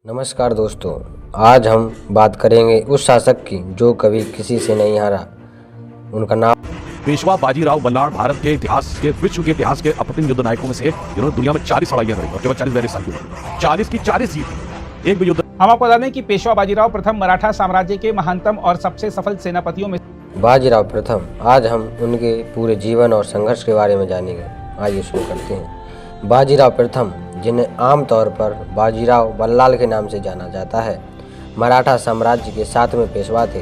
नमस्कार दोस्तों, आज हम बात करेंगे उस शासक की जो कभी किसी से नहीं हारा। उनका नाम पेशवा बाजीराव बल्लाळ भारत के इतिहास के विश्व के इतिहास के अप्रतिम युद्ध नायकों में से एक, जिन्होंने दुनिया में 40 लड़ाइयां लड़ी और केवल 40 वैरियस साल की उम्र 40 की 40 जीत। एक भी युद्ध। हम आपको बता दें कि पेशवा बाजीराव प्रथम मराठा साम्राज्य के महानतम और सबसे सफल सेनापतियों में बाजीराव प्रथम। आज हम उनके पूरे जीवन और संघर्ष के बारे में जानेंगे। आइए शुरू करते हैं। बाजीराव प्रथम, जिन्हें आमतौर पर बाजीराव बल्लाळ के नाम से जाना जाता है, मराठा साम्राज्य के 7वें पेशवा थे,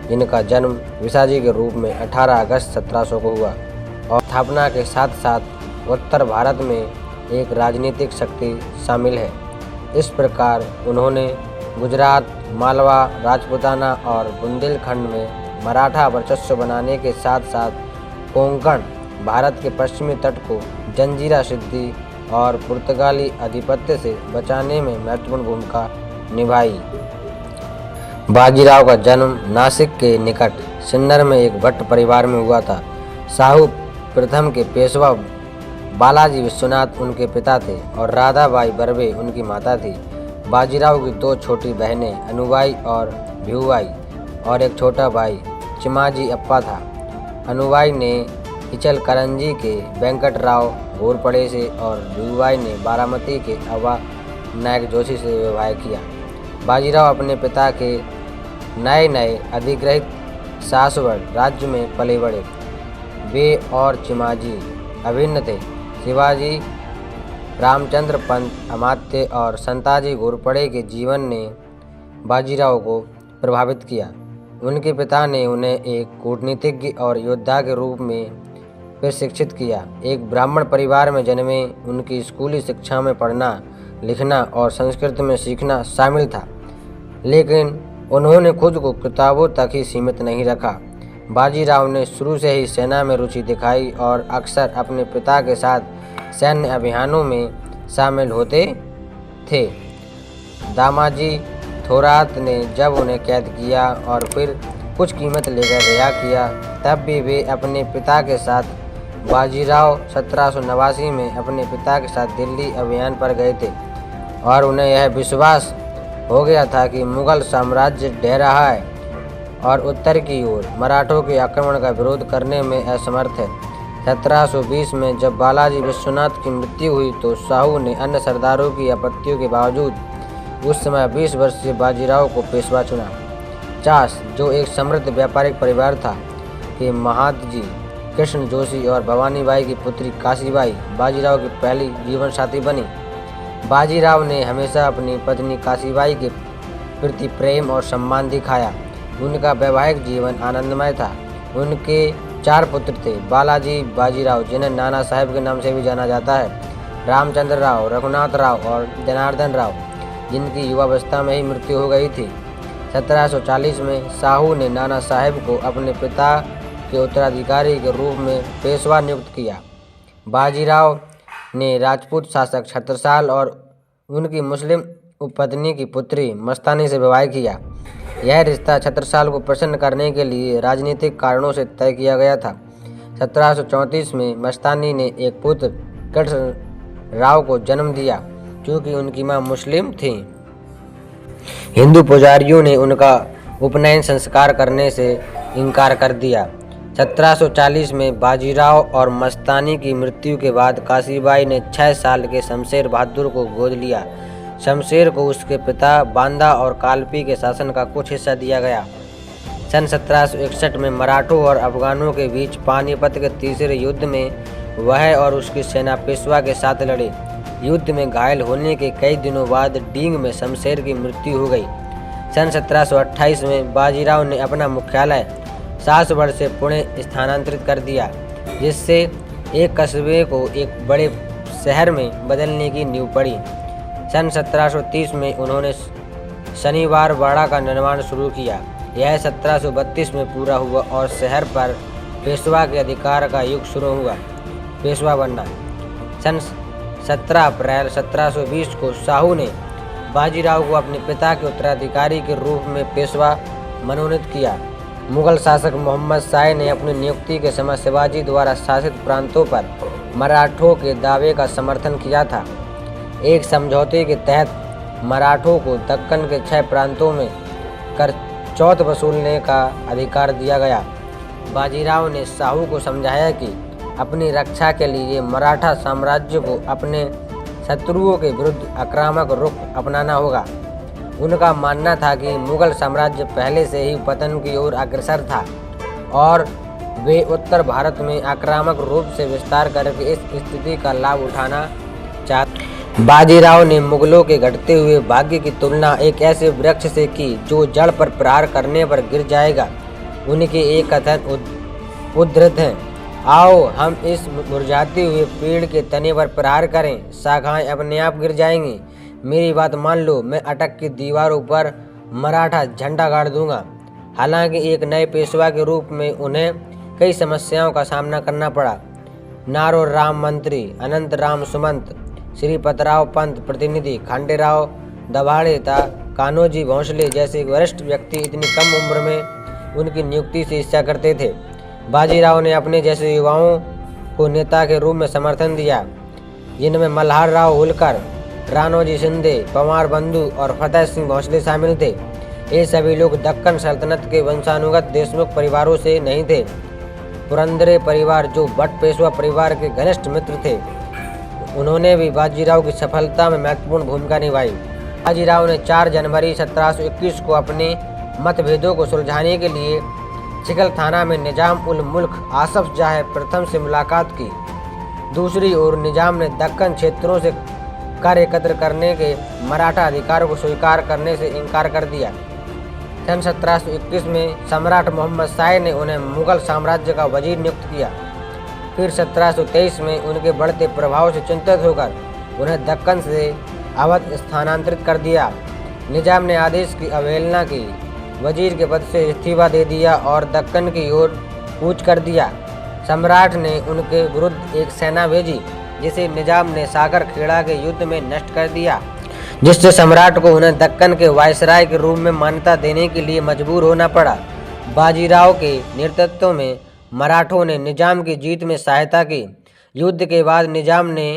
जिनका जन्म विसाजी के रूप में 18 अगस्त 1700 को हुआ और स्थापना के साथ साथ उत्तर भारत में एक राजनीतिक शक्ति शामिल है। इस प्रकार उन्होंने गुजरात, मालवा, राजपूताना और बुंदेलखंड में मराठा वर्चस्व बनाने के साथ साथ कोंकण, भारत के पश्चिमी तट को जंजीरा सिद्धि और पुर्तगाली आधिपत्य से बचाने में महत्वपूर्ण भूमिका निभाई। बाजीराव का जन्म नासिक के निकट सिन्नर में एक भट्ट परिवार में हुआ था। शाहू प्रथम के पेशवा बालाजी विश्वनाथ उनके पिता थे और राधाबाई बर्वे उनकी माता थी। बाजीराव की 2 छोटी बहनें अनुबाई और भिऊबाई और एक छोटा भाई चिमाजी अप्पा था। अनुबाई ने इचलकरंजी के वेंकटराव घोरपड़े से और भिऊबाई ने बारामती के अवा नायक जोशी से विवाह किया। बाजीराव अपने पिता के नए अधिग्रहित सासवड़ राज्य में पले बड़े। वे और चिमाजी अभिन्न थे। शिवाजी रामचंद्र पंत अमात्य और संताजी घोरपड़े के जीवन ने बाजीराव को प्रभावित किया। उनके पिता ने उन्हें एक कूटनीतिज्ञ और योद्धा के रूप में प्रशिक्षित किया। एक ब्राह्मण परिवार में जन्मे उनकी स्कूली शिक्षा में पढ़ना, लिखना और संस्कृत में सीखना शामिल था, लेकिन उन्होंने खुद को किताबों तक ही सीमित नहीं रखा। बाजीराव ने शुरू से ही सेना में रुचि दिखाई और अक्सर अपने पिता के साथ सैन्य अभियानों में शामिल होते थे। दामाजी थोरात ने जब उन्हें कैद किया और फिर कुछ कीमत लेकर रिहा किया, तब भी वे अपने पिता के साथ बाजीराव 1789 में अपने पिता के साथ दिल्ली अभियान पर गए थे और उन्हें यह विश्वास हो गया था कि मुगल साम्राज्य ढह रहा है और उत्तर की ओर मराठों के आक्रमण का विरोध करने में असमर्थ है। 1720 में जब बालाजी विश्वनाथ की मृत्यु हुई तो शाहू ने अन्य सरदारों की आपत्तियों के बावजूद उस समय 20 वर्षीय बाजीराव को पेशवा चुना। चास, जो एक समृद्ध व्यापारिक परिवार था, के महादजी कृष्ण जोशी और भवानीबाई की पुत्री काशीबाई बाजीराव की पहली जीवन साथी बनी। बाजीराव ने हमेशा अपनी पत्नी काशीबाई के प्रति प्रेम और सम्मान दिखाया। उनका वैवाहिक जीवन आनंदमय था। उनके 4 पुत्र थे। बालाजी बाजीराव, जिन्हें नाना साहेब के नाम से भी जाना जाता है, रामचंद्र राव, रघुनाथ राव और जनार्दन राव, जिनकी युवावस्था में ही मृत्यु हो गई थी। 1740 में शाहू ने नाना साहेब को अपने पिता के उत्तराधिकारी के रूप में पेशवा नियुक्त किया। बाजीराव ने राजपूत शासक छत्रसाल और उनकी मुस्लिम उपपत्नी की पुत्री मस्तानी से विवाह किया। यह रिश्ता छत्रसाल को प्रसन्न करने के लिए राजनीतिक कारणों से तय किया गया था। 1734 में मस्तानी ने एक पुत्र कृष्ण राव को जन्म दिया, क्योंकि उनकी मां मुस्लिम थी। हिंदू पुजारियों ने उनका उपनयन संस्कार करने से इनकार कर दिया। 1740 में बाजीराव और मस्तानी की मृत्यु के बाद काशीबाई ने 6 साल के शमशेर बहादुर को गोद लिया। शमशेर को उसके पिता बांदा और कालपी के शासन का कुछ हिस्सा दिया गया। सन 1761 में मराठों और अफगानों के बीच पानीपत के तीसरे युद्ध में वह और उसकी सेना पेशवा के साथ लड़े। युद्ध में घायल होने के कई दिनों बाद डींग में शमशेर की मृत्यु हो गई। सन 1728 में बाजीराव ने अपना मुख्यालय सासवड़ से पुणे स्थानांतरित कर दिया, जिससे एक कस्बे को एक बड़े शहर में बदलने की नींव पड़ी। सन 1730 में उन्होंने शनिवार वाड़ा का निर्माण शुरू किया। यह 1732 में पूरा हुआ और शहर पर पेशवा के अधिकार का युग शुरू हुआ। पेशवा बनना। सन 17 अप्रैल 1720 को शाहू ने बाजीराव को अपने पिता के उत्तराधिकारी के रूप में पेशवा मनोनीत किया। मुगल शासक मोहम्मद शाह ने अपनी नियुक्ति के समय शिवाजी द्वारा शासित प्रांतों पर मराठों के दावे का समर्थन किया था। एक समझौते के तहत मराठों को दक्कन के 6 प्रांतों में कर चौथ वसूलने का अधिकार दिया गया। बाजीराव ने साहू को समझाया कि अपनी रक्षा के लिए मराठा साम्राज्य को अपने शत्रुओं के विरुद्ध आक्रामक रुख अपनाना होगा। उनका मानना था कि मुगल साम्राज्य पहले से ही पतन की ओर अग्रसर था और वे उत्तर भारत में आक्रामक रूप से विस्तार करके इस स्थिति का लाभ उठाना चाहते। बाजीराव ने मुगलों के घटते हुए भाग्य की तुलना एक ऐसे वृक्ष से की जो जड़ पर प्रहार करने पर गिर जाएगा। उनके एक कथन उद्धृत हैं, आओ हम इस मुरझाते हुए पेड़ के तने पर प्रहार करें, शाखाएं अपने आप गिर जाएंगी। मेरी बात मान लो, मैं अटक की दीवारों पर मराठा झंडा गाड़ दूंगा। हालांकि एक नए पेशवा के रूप में उन्हें कई समस्याओं का सामना करना पड़ा। नारो राम मंत्री, अनंत राम सुमंत, श्रीपतराव पंत प्रतिनिधि, खंडेराव दभाड़े तथा कान्होजी भोंसले जैसे वरिष्ठ व्यक्ति इतनी कम उम्र में उनकी नियुक्ति से इच्छा करते थे। बाजीराव ने अपने जैसे युवाओं को नेता के रूप में समर्थन दिया, जिनमें मल्हार राव होलकर, राणोजी शिंदे, पवार बंधु और फतेह सिंह भोंसले शामिल थे। ये सभी लोग दक्कन सल्तनत के वंशानुगत देशमुख परिवारों से नहीं थे। पुरंदरे परिवार, जो भट्ट पेशवा परिवार के घनिष्ठ मित्र थे, उन्होंने भी बाजीराव की सफलता में महत्वपूर्ण भूमिका निभाई। बाजीराव ने 4 जनवरी 1721 को अपने मतभेदों को सुलझाने के लिए चिकलथाना में निजाम उल मुल्क आसफ जाह प्रथम से मुलाकात की। दूसरी ओर निजाम ने दक्कन क्षेत्रों से कर एकत्र करने के मराठा अधिकार को स्वीकार करने से इनकार कर दिया। सन 1721 में सम्राट मोहम्मद शाह ने उन्हें मुगल साम्राज्य का वजीर नियुक्त किया। फिर 1723 में उनके बढ़ते प्रभाव से चिंतित होकर उन्हें दक्कन से अवध स्थानांतरित कर दिया। निजाम ने आदेश की अवहेलना की, वजीर के पद से इस्तीफा दे दिया और दक्कन की ओर कूच कर दिया। सम्राट ने उनके विरुद्ध एक सेना भेजी, जिसे निजाम ने सागर खेड़ा के युद्ध में नष्ट कर दिया, जिससे सम्राट को उन्हें दक्कन के वायसराय के रूप में मान्यता देने के लिए मजबूर होना पड़ा। बाजीराव के नेतृत्व में मराठों ने निजाम की जीत में सहायता की। युद्ध के बाद निजाम ने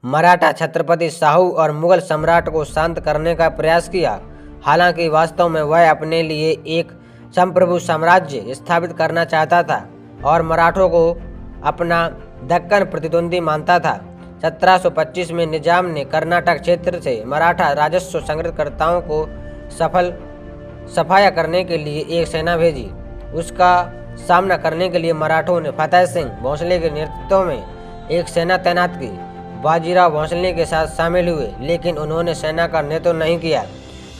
मराठा छत्रपति शाहू और मुगल सम्राट को शांत करने का प्रयास किया। हालांकि वास्तव में वह अपने लिए एक संप्रभु साम्राज्य स्थापित करना चाहता था और मराठों को अपना दक्कन प्रतिद्वंदी मानता था। 1725 में निजाम ने कर्नाटक क्षेत्र से मराठा राजस्व संग्रहकर्ताओं को सफाया करने के लिए एक सेना भेजी। उसका सामना करने के लिए मराठों ने फतेह सिंह भोंसले के नेतृत्व में एक सेना तैनात की। बाजीराव भोंसले के साथ शामिल हुए, लेकिन उन्होंने सेना का नेतृत्व नहीं किया।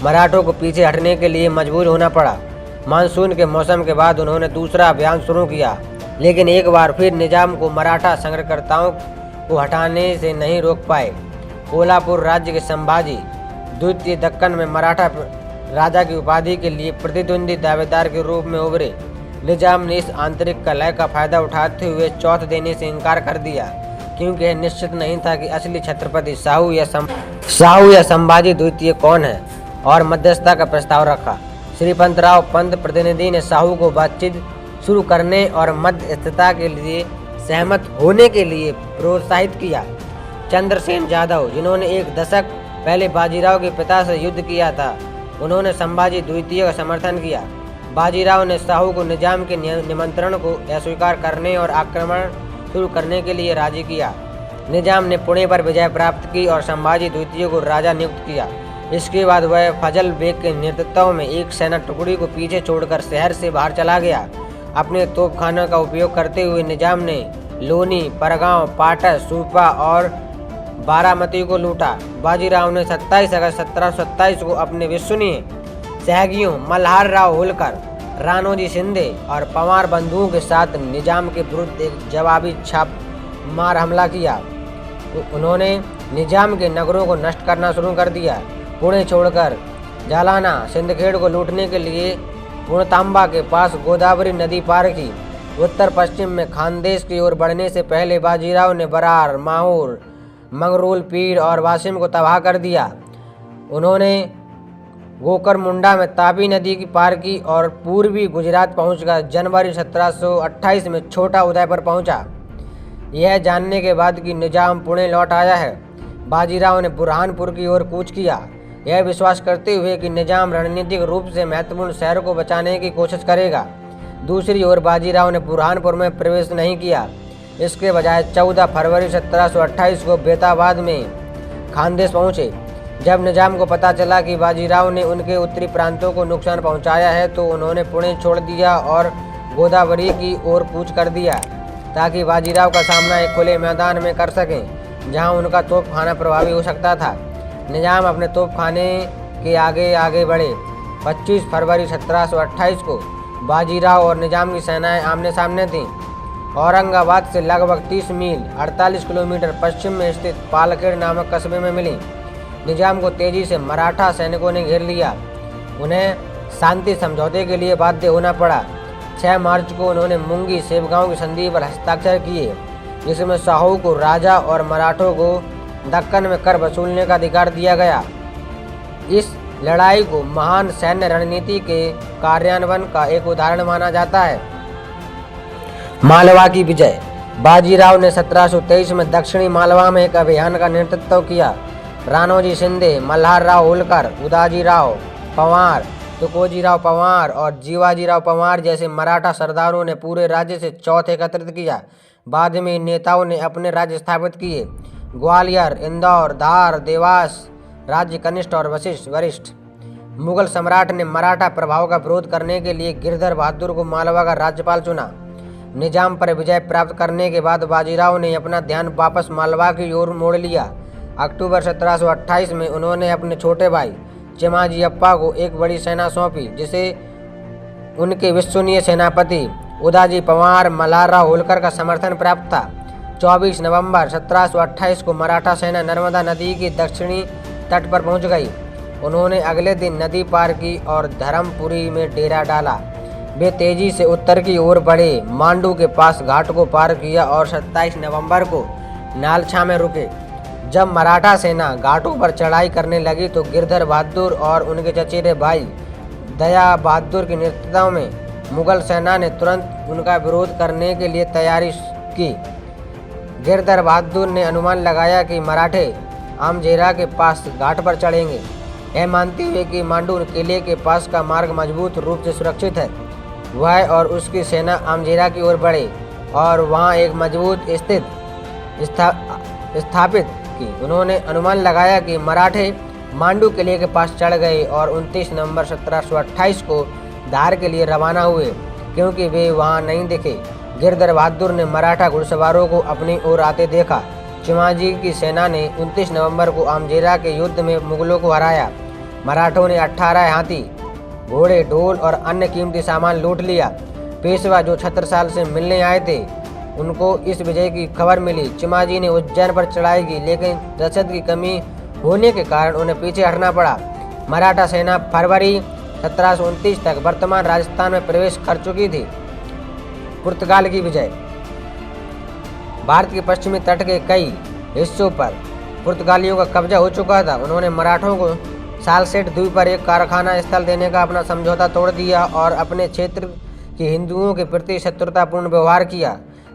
मराठों को पीछे हटने के लिए मजबूर होना पड़ा। मानसून के मौसम के बाद उन्होंने दूसरा अभियान शुरू किया, लेकिन एक बार फिर निजाम को मराठा संग्रहकर्ताओं को हटाने से नहीं रोक पाए। कोल्हापुर राज्य के संभाजी द्वितीय दक्कन में मराठा राजा की उपाधि के लिए प्रतिद्वंदी दावेदार के रूप में उभरे। निजाम ने इस आंतरिक कलह का फायदा उठाते हुए चौथ देने से इनकार कर दिया, क्योंकि यह निश्चित नहीं था कि असली छत्रपति शाहू या संभाजी द्वितीय कौन है, और मध्यस्थता का प्रस्ताव रखा। श्रीपतराव पंत प्रतिनिधि ने शाहू को बातचीत शुरू करने और मध्यस्थता के लिए सहमत होने के लिए प्रोत्साहित किया। चंद्रसेन यादव, जिन्होंने एक दशक पहले बाजीराव के पिता से युद्ध किया था, उन्होंने संभाजी द्वितीय का समर्थन किया। बाजीराव ने शाहू को निजाम के निमंत्रण को अस्वीकार करने और आक्रमण शुरू करने के लिए राजी किया। निजाम ने पुणे पर विजय प्राप्त की और संभाजी द्वितीय को राजा नियुक्त किया। इसके बाद वह फजल बेग के नेतृत्व में एक सेना टुकड़ी को पीछे छोड़कर शहर से बाहर चला गया। अपने तोपखानों का उपयोग करते हुए निजाम ने लोनी, परगांव, पाटस, सूपा और बारामती को लूटा। बाजीराव ने 27 अगस्त 1727 को अपने विश्वसनीय सहयोगियों मल्हार राव होलकर, राणोजी शिंदे और पवार बंधुओं के साथ निजाम के विरुद्ध एक जवाबी छापमार हमला किया। उन्होंने निजाम के नगरों को नष्ट करना शुरू कर दिया। पुणे छोड़कर जालाना, सिंदखेड़ को लूटने के लिए पुणतांबा के पास गोदावरी नदी पार की। उत्तर पश्चिम में खानदेश की ओर बढ़ने से पहले बाजीराव ने बरार, माहौर, मंगरूल, पीर और वासिम को तबाह कर दिया। उन्होंने गोकरमुंडा में तापी नदी की पार की और पूर्वी गुजरात पहुंचकर जनवरी 1728 में छोटा उदयपुर पहुंचा। यह जानने के बाद कि निजाम पुणे लौट आया है, बाजीराव ने बुरहानपुर की ओर कूच किया। यह विश्वास करते हुए कि निजाम रणनीतिक रूप से महत्वपूर्ण शहर को बचाने की कोशिश करेगा। दूसरी ओर बाजीराव ने बुरहानपुर में प्रवेश नहीं किया। इसके बजाय 14 फरवरी 1728 को बेताबाद में खानदेश पहुंचे। जब निजाम को पता चला कि बाजीराव ने उनके उत्तरी प्रांतों को नुकसान पहुंचाया है तो उन्होंने पुणे छोड़ दिया और गोदावरी की ओर कूच कर दिया ताकि बाजीराव का सामना एक खुले मैदान में कर सकें जहां उनका तोपखाना प्रभावी हो सकता था। निजाम अपने तोपखाने के आगे आगे बढ़े। 25 फरवरी 1728 को बाजीराव और निजाम की सेनाएं आमने सामने थीं। औरंगाबाद से लगभग 30 मील 48 किलोमीटर पश्चिम में स्थित पालखेड़ नामक कस्बे में मिली। निजाम को तेजी से मराठा सैनिकों ने घेर लिया। उन्हें शांति समझौते के लिए बाध्य होना पड़ा। 6 मार्च को उन्होंने मुंगी सेवगांव की संधि पर हस्ताक्षर किए, जिसमें शाहू को राजा और मराठों को दक्कन में कर वसूलने का अधिकार दिया गया। इस लड़ाई को महान सैन्य रणनीति के कार्यान्वयन का एक उदाहरण माना जाता है। मालवा की विजय। बाजीराव ने 1723 में दक्षिणी मालवा में एक अभियान का नेतृत्व किया। राणोजी शिंदे, मल्हारराव होलकर, उदाजीराव पवार, तुकोजीराव पवार और जीवाजीराव पवार जैसे मराठा सरदारों ने पूरे राज्य से चौथ एकत्रित किया। बाद में इन नेताओं ने अपने राज्य स्थापित किए। ग्वालियर, इंदौर, धार, देवास राज्य कनिष्ठ और वरिष्ठ। मुगल सम्राट ने मराठा प्रभाव का विरोध करने के लिए गिरधर बहादुर को मालवा का राज्यपाल चुना। निजाम पर विजय प्राप्त करने के बाद बाजीराव ने अपना ध्यान वापस मालवा की ओर मोड़ लिया। अक्टूबर 1728 में उन्होंने अपने छोटे भाई चिमाजी अप्पा को एक बड़ी सेना सौंपी, जिसे उनके विश्वसनीय सेनापति उदाजी पवार मल्हारराव होलकर का समर्थन प्राप्त था। 24 नवंबर 1728 को मराठा सेना नर्मदा नदी के दक्षिणी तट पर पहुंच गई। उन्होंने अगले दिन नदी पार की और धर्मपुरी में डेरा डाला। वे तेजी से उत्तर की ओर बढ़े, मांडू के पास घाट को पार किया और 27 नवंबर को नालछा में रुके। जब मराठा सेना घाटों पर चढ़ाई करने लगी तो गिरधर बहादुर और उनके चचेरे भाई दया बहादुर के नेतृत्व में मुगल सेना ने तुरंत उनका विरोध करने के लिए तैयारी की। गिरधर बहादुर ने अनुमान लगाया कि मराठे आमजेरा के पास घाट पर चढ़ेंगे। यह मानते हुए कि मांडू किले के पास का मार्ग मजबूत रूप से सुरक्षित है, वह और उसकी सेना आमजेरा की ओर बढ़े और वहां एक मजबूत स्थिति स्थापित की। उन्होंने अनुमान लगाया कि मराठे मांडू किले के पास चढ़ गए और 29 नवंबर 1728 को धार के लिए रवाना हुए, क्योंकि वे वहां नहीं दिखे। गिरधर बहादुर ने मराठा घुड़सवारों को अपनी ओर आते देखा। चिमाजी की सेना ने 29 नवंबर को आमजेरा के युद्ध में मुगलों को हराया। मराठों ने 18 हाथी, घोड़े, ढोल और अन्य कीमती सामान लूट लिया। पेशवा जो छत्रसाल से मिलने आए थे, उनको इस विजय की खबर मिली। चिमाजी ने उज्जैन पर चढ़ाई की, लेकिन रसद की कमी होने के कारण उन्हें पीछे हटना पड़ा। मराठा सेना फरवरी 1729 तक वर्तमान राजस्थान में प्रवेश कर चुकी थी। पुर्तगाल की विजय। भारत के पश्चिमी तट के कई हिस्सों पर पुर्तगालियों का कब्जा हो चुका था। उन्होंने मराठों को सालसेट द्वीप पर एक कारखाना स्थल देने का अपना समझौता तोड़ दिया और अपने क्षेत्र के हिंदुओं के प्रति शत्रुतापूर्ण व्यवहार किया।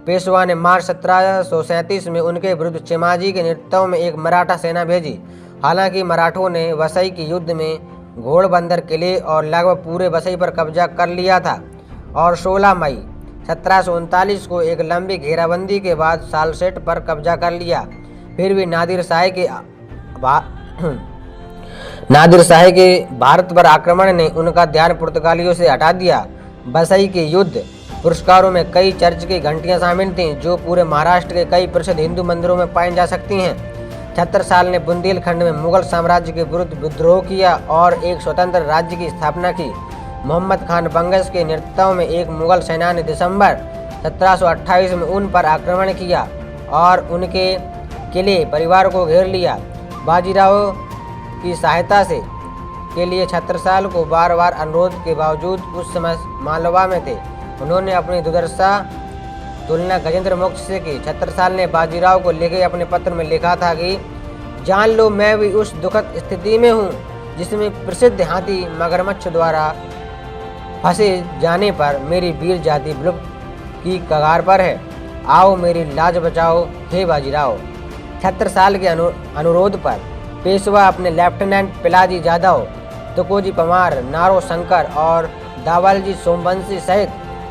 पेशवा ने मार्च 1737 में उनके विरुद्ध चिमाजी के नेतृत्व में एक मराठा सेना भेजी। हालांकि मराठों ने वसई के युद्ध में घोड़बंदर किले और लगभग पूरे वसई पर कब्जा कर लिया था और 16 मई 1739 को एक लंबी घेराबंदी के बाद सालसेट पर कब्जा कर लिया। फिर भी नादिर शाह के भारत पर आक्रमण ने उनका ध्यान पुर्तगालियों से हटा दिया। वसई के युद्ध पुरस्कारों में कई चर्च की घंटियां शामिल थीं, जो पूरे महाराष्ट्र के कई प्रसिद्ध हिंदू मंदिरों में पाई जा सकती हैं। छत्रसाल ने बुंदेलखंड में मुगल साम्राज्य के विरुद्ध विद्रोह किया और एक स्वतंत्र राज्य की स्थापना की। मोहम्मद खान बंगश के नेतृत्व में एक मुगल सेना ने दिसंबर 1728 में उन पर आक्रमण किया और उनके किले परिवार को घेर लिया। बाजीराव की सहायता के लिए छत्रसाल को बार बार अनुरोध के बावजूद उस समय मालवा में थे। उन्होंने अपनी दुर्दशा तुलना गजेंद्र मोक्ष से की। छत्रसाल ने बाजीराव को लिखे अपने पत्र में लिखा था कि जान लो मैं भी उस दुखद स्थिति में हूँ जिसमें प्रसिद्ध हाथी मगरमच्छ द्वारा फंसे जाने पर मेरी वीर जाति विलुप्त की कगार पर है। आओ मेरी लाज बचाओ हे बाजीराव। छत्रसाल के अनुरोध पर पेशवा अपने लेफ्टिनेंट पिलाजी जाधव, तुकोजी पवार, नारो शंकर और दावलजी सोमवंशी सहित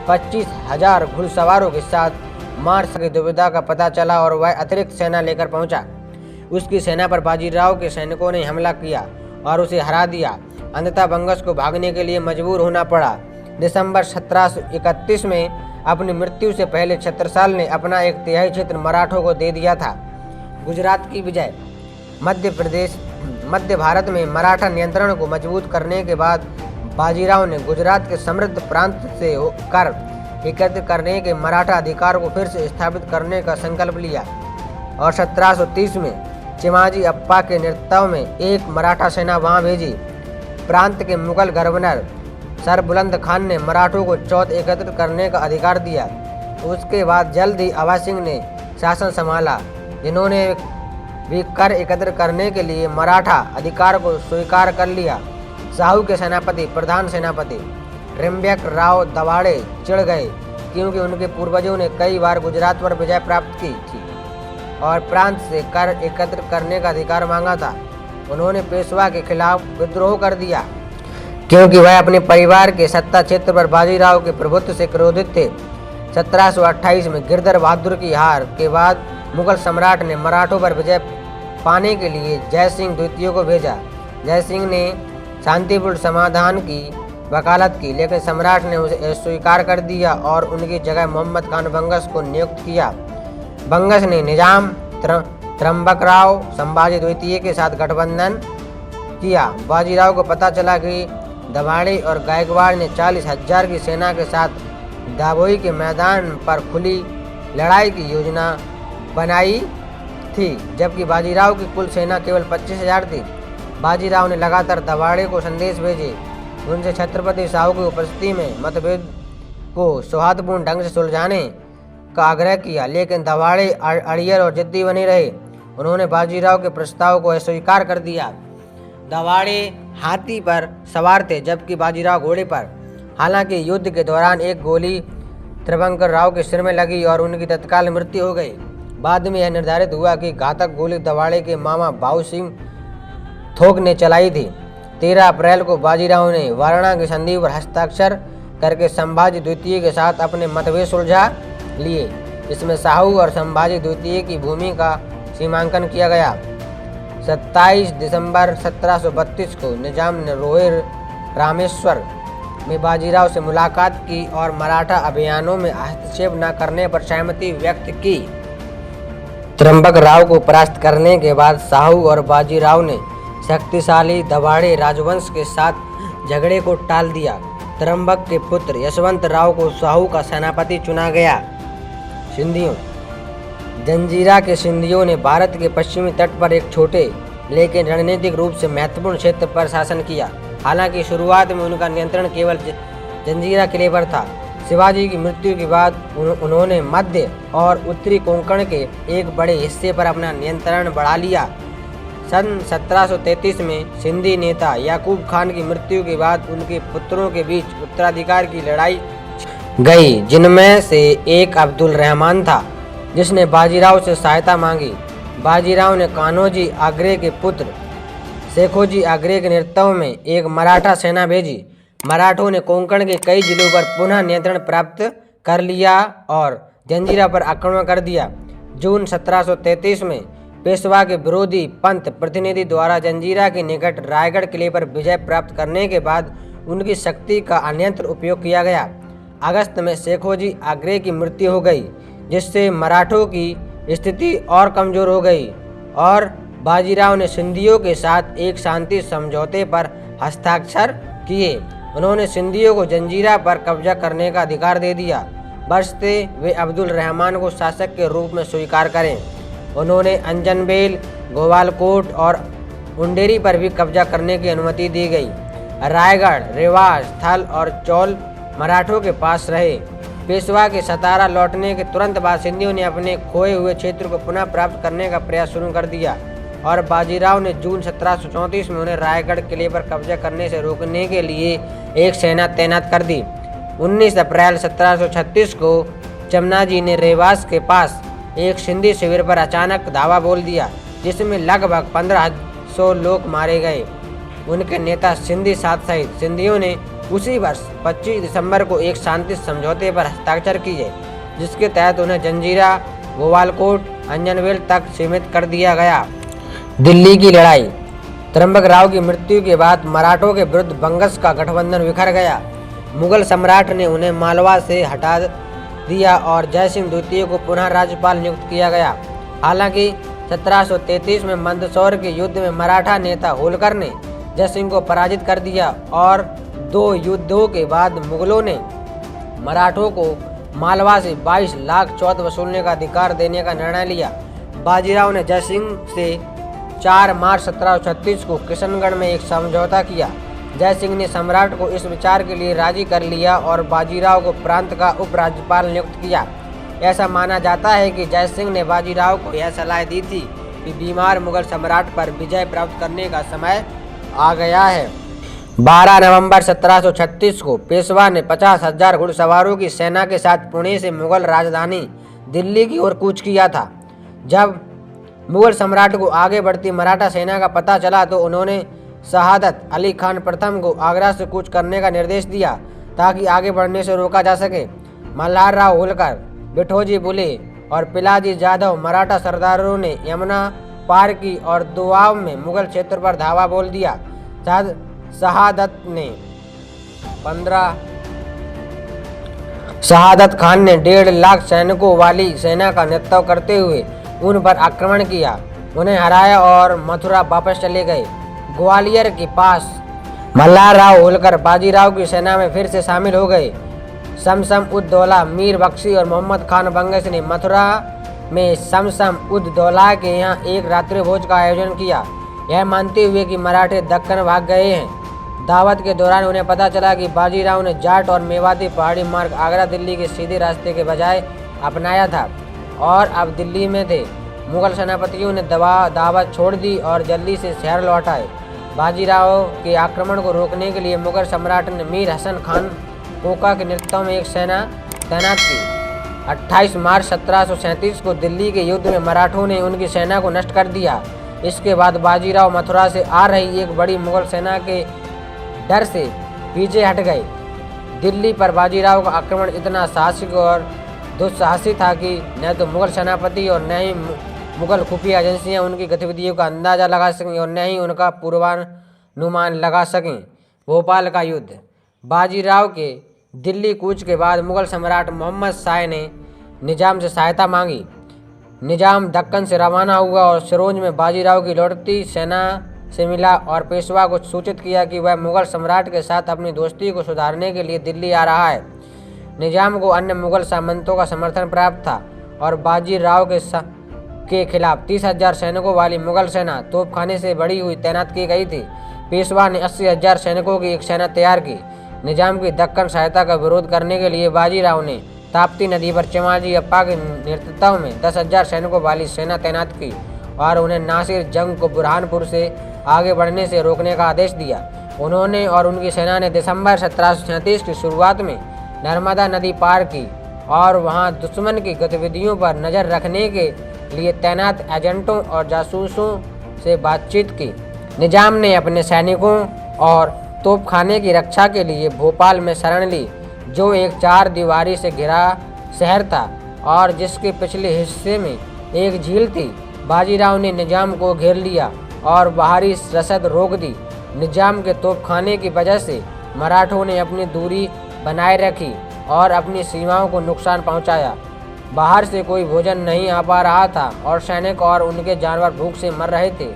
25,000 घुड़सवारों के साथ मार्च की दुविधा का पता चला और वह अतिरिक्त सेना लेकर पहुंचा। उसकी सेना पर बाजीराव के सैनिकों ने हमला किया और उसे हरा दिया। अंततः बंगस को भागने के लिए मजबूर होना पड़ा। दिसंबर 1731 में अपनी मृत्यु से पहले छत्रसाल ने अपना 1/3 क्षेत्र मराठों को दे दिया था। गुजरात की विजय। मध्य भारत में मराठा नियंत्रण को मजबूत करने के बाद बाजीराव ने गुजरात के समृद्ध प्रांत से कर एकत्र करने के मराठा अधिकार को फिर से स्थापित करने का संकल्प लिया और 1730 में चिमाजी अप्पा के नेतृत्व में एक मराठा सेना वहां भेजी। प्रांत के मुगल गवर्नर सर बुलंद खान ने मराठों को चौथ एकत्र करने का अधिकार दिया। उसके बाद जल्द ही आभा सिंह ने शासन संभाला, जिन्होंने भी कर एकत्र करने के लिए मराठा अधिकार को स्वीकार कर लिया। साहू के सेनापति प्रधान सेनापति त्र्यंबक राव दवाड़े चिढ़ गए क्योंकि उनके पूर्वजों ने कई बार गुजरात पर विजय प्राप्त की थी और प्रांत से कर एकत्र करने का अधिकार मांगा था। उन्होंने पेशवा के खिलाफ विद्रोह कर दिया क्योंकि वह अपने परिवार के सत्ता क्षेत्र पर बाजीराव के प्रभुत्व से क्रोधित थे। 1728 में गिरधर बहादुर की हार के बाद मुगल सम्राट ने मराठों पर विजय पाने के लिए जयसिंह द्वितीय को भेजा। जयसिंह ने शांतिपूर्ण समाधान की वकालत की, लेकिन सम्राट ने उसे अस्वीकार कर दिया और उनकी जगह मोहम्मद खान बंगस को नियुक्त किया। बंगस ने निजाम त्र्यंबकराव संभाजी द्वितीय के साथ गठबंधन किया। बाजीराव को पता चला कि दवाड़े और गायकवाड़ ने 40,000 की सेना के साथ दाभोई के मैदान पर खुली लड़ाई की योजना बनाई थी, जबकि बाजीराव की कुल सेना केवल 25,000 थी। बाजीराव ने लगातार दवाड़े को संदेश भेजे, उनसे छत्रपति साहू की उपस्थिति में मतभेद को सौहार्दपूर्ण ढंग से सुलझाने का आग्रह किया, लेकिन दवाड़े अड़ियल और जिद्दी बने रहे। उन्होंने बाजीराव के प्रस्ताव को अस्वीकार कर दिया। दवाड़े हाथी पर सवार थे जबकि बाजीराव घोड़े पर। हालांकि युद्ध के दौरान एक गोली त्रिभंकर राव के सिर में लगी और उनकी तत्काल मृत्यु हो गई। बाद में यह निर्धारित हुआ कि घातक गोली दवाड़े के मामा भाऊ सिंह थोक ने चलाई थी। 13 अप्रैल को बाजीराव ने वारणा की संधि पर हस्ताक्षर करके संभाजी द्वितीय के साथ अपने मतभेद सुलझा लिए। इसमें साहू और संभाजी द्वितीय की भूमि का सीमांकन किया गया। 27 दिसंबर 1732 को निजाम ने रोहिर रामेश्वर में बाजीराव से मुलाकात की और मराठा अभियानों में हस्तक्षेप न करने पर सहमति व्यक्त की। त्र्यंबक राव को परास्त करने के बाद साहू और बाजीराव ने शक्तिशाली दवाड़े राजवंश के साथ झगड़े को टाल दिया। त्र्यंबक के पुत्र यशवंत राव को साहू का सेनापति चुना गया। सिंधियों। जंजीरा के सिंधियों ने भारत के पश्चिमी तट पर एक छोटे लेकिन रणनीतिक रूप से महत्वपूर्ण क्षेत्र पर शासन किया। हालांकि शुरुआत में उनका नियंत्रण केवल जंजीरा किले पर था। शिवाजी की मृत्यु के बाद उन्होंने मध्य और उत्तरी कोंकण के एक बड़े हिस्से पर अपना नियंत्रण बढ़ा लिया। सन 1733 में सिंधी नेता याकूब खान की मृत्यु के बाद उनके पुत्रों के बीच उत्तराधिकार की लड़ाई गई, जिनमें से एक अब्दुल रहमान था, जिसने बाजीराव से सहायता मांगी। बाजीराव ने कान्होजी आगरे के पुत्र शेखोजी आगरे के नेतृत्व में एक मराठा सेना भेजी। मराठों ने कोंकण के कई जिलों पर पुनः नियंत्रण प्राप्त कर लिया और जंजीरा पर आक्रमण कर दिया। जून 1733 में पेशवा के विरोधी पंथ प्रतिनिधि द्वारा जंजीरा के निकट रायगढ़ किले पर विजय प्राप्त करने के बाद उनकी शक्ति का अन्यंत्र उपयोग किया गया। अगस्त में शेखोजी आगरे की मृत्यु हो गई, जिससे मराठों की स्थिति और कमजोर हो गई और बाजीराव ने सिंधियों के साथ एक शांति समझौते पर हस्ताक्षर किए। उन्होंने सिंधियों को जंजीरा पर कब्जा करने का अधिकार दे दिया, बशर्ते वे अब्दुल रहमान को शासक के रूप में स्वीकार करें। उन्होंने अंजनबेल, गोवालकोट और उंडेरी पर भी कब्जा करने की अनुमति दी गई। रायगढ़, रेवास, थल और चौल मराठों के पास रहे। पेशवा के सतारा लौटने के तुरंत बाद सिंधियों ने अपने खोए हुए क्षेत्र को पुनः प्राप्त करने का प्रयास शुरू कर दिया और बाजीराव ने जून 1734 में उन्हें रायगढ़ किले पर कब्जा करने से रोकने के लिए एक सेना तैनात कर दी। 19 अप्रैल 1736 को चमनाजी ने रेवास के पास एक सिंधी शिविर पर अचानक धावा बोल दिया, जिसमें लगभग 15 100 लोग मारे गए। उनके नेता सिंधी साथ सहित सिंधियों ने उसी वर्ष 25 दिसंबर को एक शांति समझौते पर हस्ताक्षर किए, जिसके तहत उन्हें जंजीरा, गोवालकोट, अंजनवेल तक सीमित कर दिया गया। दिल्ली की लड़ाई। त्र्यंबकराव की मृत्यु के बाद मराठों के विरुद्ध बंगस का गठबंधन बिखर गया। मुगल सम्राट ने उन्हें मालवा से हटा दिया और जयसिंह द्वितीय को पुनः राज्यपाल नियुक्त किया गया। हालांकि 1733 में मंदसौर के युद्ध में मराठा नेता होलकर ने जयसिंह को पराजित कर दिया और 2 युद्धों के बाद मुगलों ने मराठों को मालवा से 22 लाख चौथ वसूलने का अधिकार देने का निर्णय लिया। बाजीराव ने जयसिंह से 4 मार्च 1736 को किशनगढ़ में एक समझौता किया। जयसिंह ने सम्राट को इस विचार के लिए राजी कर लिया और बाजीराव को प्रांत का उपराज्यपाल नियुक्त किया। ऐसा माना जाता है कि जयसिंह ने बाजीराव को यह सलाह दी थी कि बीमार मुगल सम्राट पर विजय प्राप्त करने का समय आ गया है। 12 नवंबर 1736 को पेशवा ने 50,000 घुड़सवारों की सेना के साथ पुणे से मुगल राजधानी दिल्ली की ओर कूच किया था। जब मुगल सम्राट को आगे बढ़ती मराठा सेना का पता चला तो उन्होंने शहादत अली खान प्रथम को आगरा से कूच करने का निर्देश दिया ताकि आगे बढ़ने से रोका जा सके। मल्हार राव होलकर, बिठोजी बुले और पिलाजी जाधव मराठा सरदारों ने यमुना पार की और दोआब में मुगल क्षेत्र पर धावा बोल दिया। शहादत खान ने 1.5 लाख सैनिकों वाली सेना का नेतृत्व करते हुए उन पर आक्रमण किया, उन्हें हराया और मथुरा वापस चले गए। ग्वालियर के पास मल्हार राव होलकर बाजीराव की सेना में फिर से शामिल हो गए। शमशम उद दौला, मीर बख्शी और मोहम्मद खान बंगश ने मथुरा में शमशम उद दौला के यहाँ एक रात्रि भोज का आयोजन किया, यह मानते हुए कि मराठे दक्कन भाग गए हैं। दावत के दौरान उन्हें पता चला कि बाजीराव ने जाट और मेवाती पहाड़ी मार्ग आगरा दिल्ली के सीधे रास्ते के बजाय अपनाया था और अब दिल्ली में थे। मुगल सेनापतियों ने दावत छोड़ दी और जल्दी से शहर लौट आए। बाजीराव के आक्रमण को रोकने के लिए मुगल सम्राट ने मीर हसन खान कोका के नेतृत्व में एक सेना तैनात की। 28 मार्च 1737 को दिल्ली के युद्ध में मराठों ने उनकी सेना को नष्ट कर दिया। इसके बाद बाजीराव मथुरा से आ रही एक बड़ी मुगल सेना के डर से पीछे हट गए। दिल्ली पर बाजीराव का आक्रमण इतना साहसिक और दुस्साहसी था कि न तो मुगल सेनापति और न ही मुगल खुफिया एजेंसियां उनकी गतिविधियों का अंदाजा लगा सकें और न ही उनका पूर्वानुमान लगा सकें। भोपाल का युद्ध। बाजीराव के दिल्ली कूच के बाद मुगल सम्राट मोहम्मद शाह ने निजाम से सहायता मांगी। निजाम दक्कन से रवाना हुआ और सिरोंज में बाजीराव की लौटती सेना से मिला और पेशवा को सूचित किया कि वह मुगल सम्राट के साथ अपनी दोस्ती को सुधारने के लिए दिल्ली आ रहा है। निजाम को अन्य मुगल सामंतों का समर्थन प्राप्त था और बाजीराव के खिलाफ 30,000 सैनिकों वाली मुगल सेना तोपखाने से बढ़ी हुई तैनात की गई थी। पेशवा ने 80,000 सैनिकों की एक सेना तैयार की। निजाम की दक्कन सहायता का विरोध करने के लिए बाजीराव ने ताप्ती नदी पर चिमाजी अप्पा के नेतृत्व में 10,000 सैनिकों वाली सेना तैनात की और उन्हें नासिर जंग को बुरहानपुर से आगे बढ़ने से रोकने का आदेश दिया। उन्होंने और उनकी सेना ने दिसंबर 1737 की शुरुआत में नर्मदा नदी पार की और वहां दुश्मन की गतिविधियों पर नज़र रखने के लिए तैनात एजेंटों और जासूसों से बातचीत की। निजाम ने अपने सैनिकों और तोपखाने की रक्षा के लिए भोपाल में शरण ली, जो एक 4 दीवारी से घिरा शहर था और जिसके पिछले हिस्से में एक झील थी। बाजीराव ने निजाम को घेर लिया और बाहरी रसद रोक दी। निजाम के तोपखाने की वजह से मराठों ने अपनी दूरी बनाए रखी और अपनी सीमाओं को नुकसान पहुंचाया। बाहर से कोई भोजन नहीं आ पा रहा था और सैनिक और उनके जानवर भूख से मर रहे थे।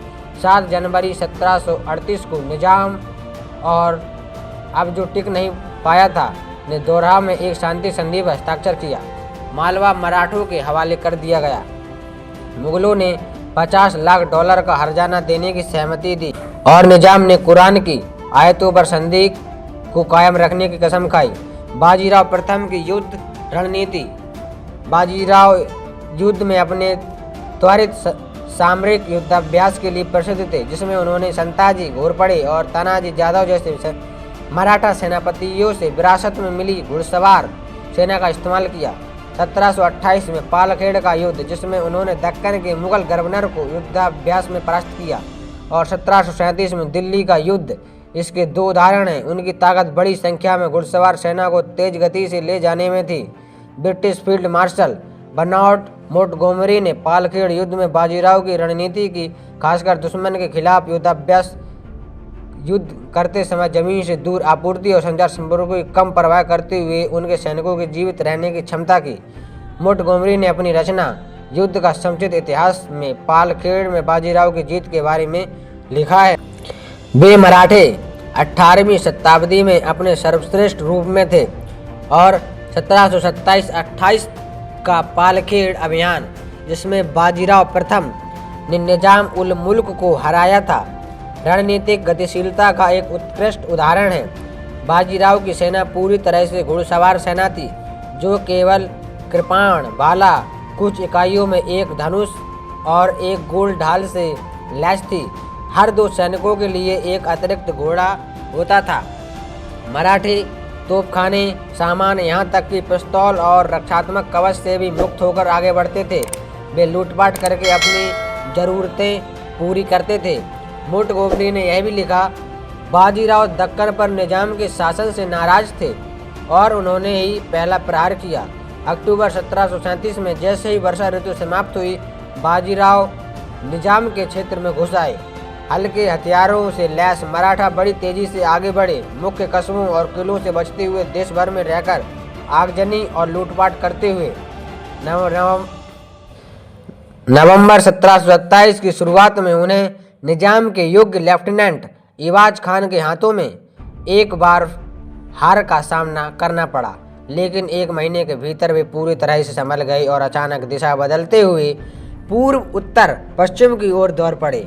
7 जनवरी 1738 को निजाम और अब जो टिक नहीं पाया था ने दोरहा में एक शांति संधि पर हस्ताक्षर किया। मालवा मराठों के हवाले कर दिया गया। मुगलों ने $50 लाख का हर्जाना देने की सहमति दी और निजाम ने कुरान की आयतों पर संधि को कायम रखने की कसम खाई। बाजीराव प्रथम की युद्ध रणनीति। बाजीराव युद्ध में अपने त्वरित सामरिक युद्धाभ्यास के लिए प्रसिद्ध थे, जिसमें उन्होंने संताजी घोरपड़े और तानाजी जाधव जैसे मराठा सेनापतियों से विरासत में मिली घुड़सवार सेना का इस्तेमाल किया। 1728 में पालखेड़ का युद्ध, जिसमें उन्होंने दक्कन के मुगल गवर्नर को युद्धाभ्यास में परास्त किया और 1737 में दिल्ली का युद्ध इसके दो उदाहरण हैं। उनकी ताकत बड़ी संख्या में घुड़सवार सेना को तेज गति से ले जाने में थी। British field marshal Bernard Montgomery ने पालखेड़ युद्ध में बाजीराव की रणनीति की, खासकर दुश्मन के खिलाफ युद्ध करते समय जमीन से दूर आपूर्ति और संचार संपर्कों की कम परवाह करते हुए उनके सैनिकों की जीवित रहने की क्षमता की। मोंटगोमरी ने अपनी रचना युद्ध का समुचित इतिहास में पालखेड़ में बाजीराव की जीत के बारे में लिखा है। वे मराठे 18वीं शताब्दी में अपने सर्वश्रेष्ठ रूप में थे और 1727-28 का पालखेड़ अभियान, जिसमें बाजीराव प्रथम ने निजाम उल मुल्क को हराया था, रणनीतिक गतिशीलता का एक उत्कृष्ट उदाहरण है। बाजीराव की सेना पूरी तरह से घुड़सवार सेना थी, जो केवल कृपाण, भाला, कुछ इकाइयों में एक धनुष और एक गोल ढाल से लैस थी। हर दो सैनिकों के लिए एक अतिरिक्त घोड़ा होता था। मराठी तोपखाने, सामान, यहाँ तक कि पिस्तौल और रक्षात्मक कवच से भी मुक्त होकर आगे बढ़ते थे। वे लूटपाट करके अपनी जरूरतें पूरी करते थे। मोंटगोमरी ने यह भी लिखा, बाजीराव दक्कन पर निजाम के शासन से नाराज थे और उन्होंने ही पहला प्रहार किया। अक्टूबर 1737 में जैसे ही वर्षा ऋतु समाप्त हुई, बाजीराव निजाम के क्षेत्र में घुस आए। हल्के हथियारों से लैस मराठा बड़ी तेजी से आगे बढ़े, मुख्य कस्बों और किलों से बचते हुए देश भर में रहकर आगजनी और लूटपाट करते हुए नवंबर 1727 की शुरुआत में उन्हें निजाम के योग्य लेफ्टिनेंट इवाज खान के हाथों में एक बार हार का सामना करना पड़ा, लेकिन एक महीने के भीतर वे पूरी तरह से संभल गए और अचानक दिशा बदलते हुए पूर्व उत्तर पश्चिम की ओर दौड़ पड़े।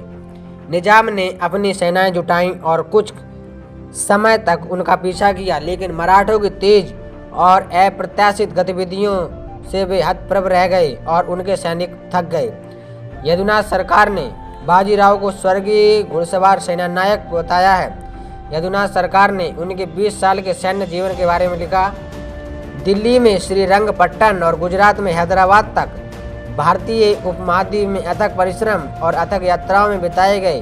निजाम ने अपनी सेनाएं जुटाईं और कुछ समय तक उनका पीछा किया, लेकिन मराठों की तेज और अप्रत्याशित गतिविधियों से वे हतप्रभ रह गए और उनके सैनिक थक गए। यदुनाथ सरकार ने बाजीराव को स्वर्गीय घुड़सवार सेनानायक बताया है। यदुनाथ सरकार ने उनके 20 साल के सैन्य जीवन के बारे में लिखा, दिल्ली में श्रीरंगपट्टन और गुजरात में हैदराबाद तक भारतीय उपमहाद्वीप में अथक परिश्रम और अथक यात्राओं में बिताए गए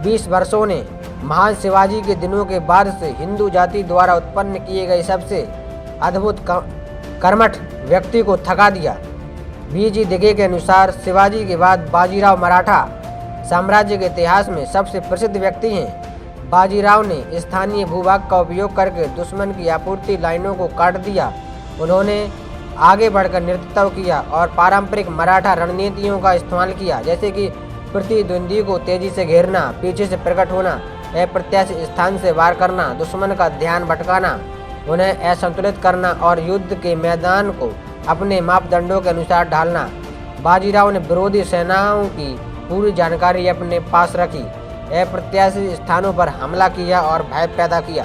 20 वर्षों ने महान शिवाजी के दिनों के बाद से हिंदू जाति द्वारा उत्पन्न किए गए सबसे अद्भुत कर्मठ व्यक्ति को थका दिया। बीजी दिघे के अनुसार शिवाजी के बाद बाजीराव मराठा साम्राज्य के इतिहास में सबसे प्रसिद्ध व्यक्ति हैं। बाजीराव ने स्थानीय भूभाग का उपयोग करके दुश्मन की आपूर्ति लाइनों को काट दिया। उन्होंने आगे बढ़कर नेतृत्व किया और पारंपरिक मराठा रणनीतियों का इस्तेमाल किया, जैसे कि प्रतिद्वंदी को तेजी से घेरना, पीछे से प्रकट होना, अप्रत्याशित स्थान से वार करना, दुश्मन का ध्यान भटकाना, उन्हें असंतुलित करना और युद्ध के मैदान को अपने मापदंडों के अनुसार ढालना। बाजीराव ने विरोधी सेनाओं की पूरी जानकारी अपने पास रखी, अप्रत्याशित स्थानों पर हमला किया और भय पैदा किया।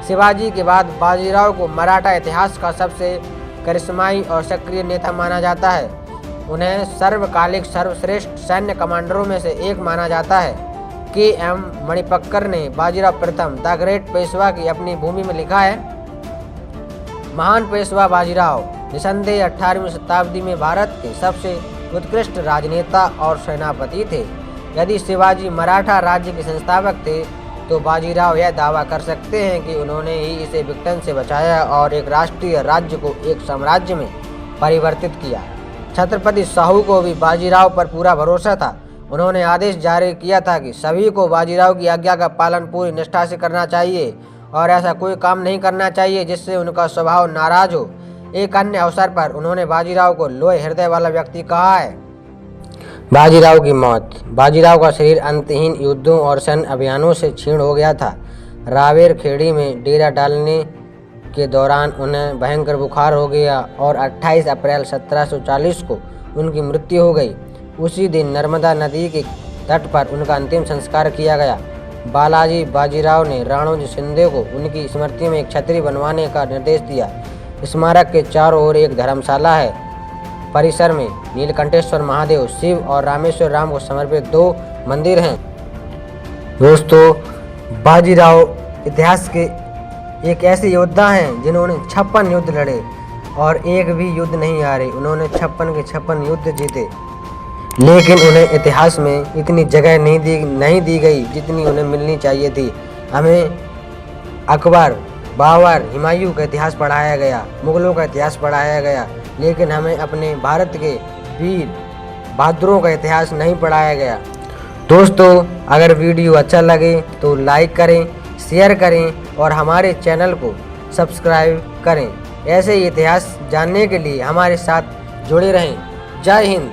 शिवाजी के बाद बाजीराव को मराठा इतिहास का सबसे करिश्माई और सक्रिय नेता माना जाता है। उन्हें सर्वकालिक सर्वश्रेष्ठ सैन्य कमांडरों में से एक माना जाता है। के.एम. मणिपक्कर ने बाजीराव प्रथम द ग्रेट पेशवा की अपनी भूमि में लिखा है, महान पेशवा बाजीराव निसंदेह 18वीं शताब्दी में भारत के सबसे उत्कृष्ट राजनेता और सेनापति थे। यदि शिवाजी मराठा राज्य के संस्थापक थे, तो बाजीराव यह दावा कर सकते हैं कि उन्होंने ही इसे विघटन से बचाया और एक राष्ट्रीय राज्य को एक साम्राज्य में परिवर्तित किया। छत्रपति शाहू को भी बाजीराव पर पूरा भरोसा था। उन्होंने आदेश जारी किया था कि सभी को बाजीराव की आज्ञा का पालन पूरी निष्ठा से करना चाहिए और ऐसा कोई काम नहीं करना चाहिए जिससे उनका स्वभाव नाराज हो। एक अन्य अवसर पर उन्होंने बाजीराव को लोहे हृदय वाला व्यक्ति कहा है। बाजीराव की मौत। बाजीराव का शरीर अंतहीन युद्धों और सैन्य अभियानों से क्षीण हो गया था। रावेर खेड़ी में डेरा डालने के दौरान उन्हें भयंकर बुखार हो गया और 28 अप्रैल 1740 को उनकी मृत्यु हो गई। उसी दिन नर्मदा नदी के तट पर उनका अंतिम संस्कार किया गया। बालाजी बाजीराव ने राणोजी शिंदे को उनकी स्मृति में एक छतरी बनवाने का निर्देश दिया। स्मारक के चारों ओर एक धर्मशाला है। परिसर में नीलकंठेश्वर महादेव, शिव और रामेश्वर राम को समर्पित 2 मंदिर हैं। दोस्तों, बाजीराव इतिहास के एक ऐसे योद्धा हैं जिन्होंने 56 युद्ध लड़े और एक भी युद्ध नहीं हारे। उन्होंने 56 के 56 युद्ध जीते। लेकिन उन्हें इतिहास में इतनी जगह नहीं दी गई जितनी उन्हें मिलनी चाहिए थी। हमें अकबर, बाबर, हुमायूं का इतिहास पढ़ाया गया, मुगलों का इतिहास पढ़ाया गया, लेकिन हमें अपने भारत के वीर बहादुरों का इतिहास नहीं पढ़ाया गया। दोस्तों, अगर वीडियो अच्छा लगे तो लाइक करें, शेयर करें और हमारे चैनल को सब्सक्राइब करें। ऐसे ही इतिहास जानने के लिए हमारे साथ जुड़े रहें। जय हिंद।